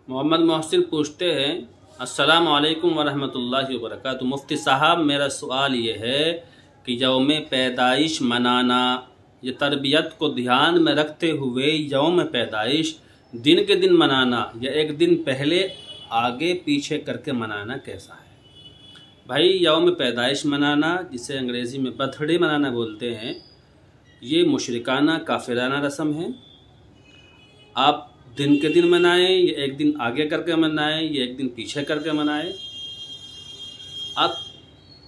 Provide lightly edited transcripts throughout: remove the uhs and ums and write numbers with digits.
मोहम्मद मोहसिन पूछते हैं, अस्सलाम वालेकुम वरहमतुल्लाहि वबरकातुहू। मुफ्ती साहब, मेरा सवाल ये है कि यौम पैदाइश मनाना, ये तरबियत को ध्यान में रखते हुए यौम पैदाइश दिन के दिन मनाना या एक दिन पहले आगे पीछे करके मनाना कैसा है? भाई, यौम पैदाइश मनाना, जिसे अंग्रेज़ी में बर्थडे मनाना बोलते हैं, ये मुशरिकाना काफिराना रस्म है। आप दिन के दिन मनाएं, ये एक दिन आगे करके मनाएं, ये एक दिन पीछे करके मनाएं, आप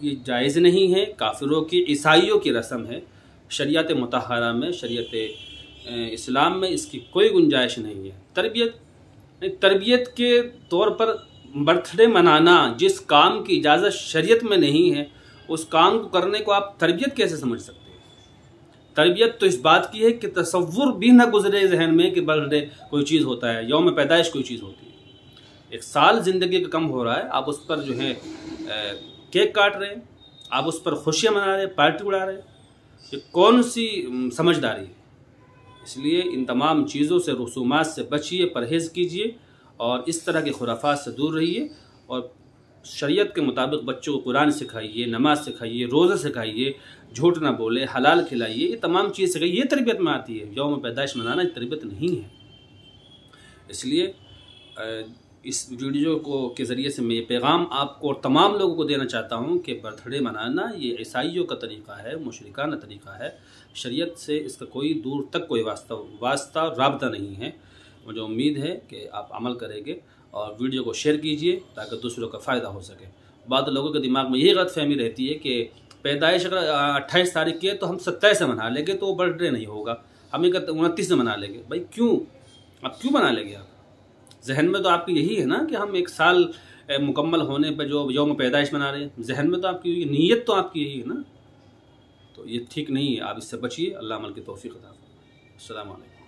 ये जायज़ नहीं है। काफिरों की, ईसाइयों की रस्म है। शरीयत मुतहरा में, शरीयत इस्लाम में इसकी कोई गुंजाइश नहीं है। तरबियत के तौर पर बर्थडे मनाना, जिस काम की इजाज़त शरीयत में नहीं है, उस काम को करने को आप तरबियत कैसे समझ सकते हैं? तरबियत तो इस बात की है कि तसव्वुर भी ना गुजरे जहन में कि बर्थडे कोई चीज़ होता है, यौम पैदाइश कोई चीज़ होती है। एक साल ज़िंदगी का कम हो रहा है, आप उस पर जो है केक काट रहे हैं, आप उस पर खुशियाँ मना रहे हैं, पार्टी उड़ा रहे हैं। ये कौन सी समझदारी है? इसलिए इन तमाम चीज़ों से, रसूमात से बचिए, परहेज़ कीजिए और इस तरह के खुराफात से दूर रहिए और शरीयत के मुताबिक बच्चों को कुरान सिखाइए, नमाज सिखाइए, रोज़ा सिखाइए, झूठ ना बोले, हलाल खिलाइए, ये तमाम चीज़ सिखाइए। ये तरबियत में आती है। यौम पैदाइश मनाना तरबियत नहीं है। इसलिए इस वीडियो के ज़रिए से मैं ये पैगाम आपको और तमाम लोगों को देना चाहता हूँ कि बर्थडे मनाना ये ईसाइयों का तरीक़ा है, मुशरिकाना तरीक़ा है। शरीयत से इसका कोई दूर तक कोई वास्ता राब्ता नहीं है। मुझे उम्मीद है कि आप अमल करेंगे और वीडियो को शेयर कीजिए ताकि दूसरों का फ़ायदा हो सके। बाद लोगों के दिमाग में यही गलतफहमी रहती है कि पैदाइश अगर 28 तारीख की है तो हम 27 से मना लेंगे तो बर्थडे नहीं होगा, हम 29 से मना लेंगे। भाई क्यों? आप क्यों मना लेंगे? आप जहन में तो आपकी यही है ना कि हम एक साल मुकम्मल होने पर जो यौम पैदाइश मना रहे हैं। जहन में तो आपकी नीयत तो आपकी यही है ना। तो ये ठीक नहीं है, आप इससे बचिए। अल्लाह अमल की तौफीक अता फरमाए। अस्सलामु अलैकुम।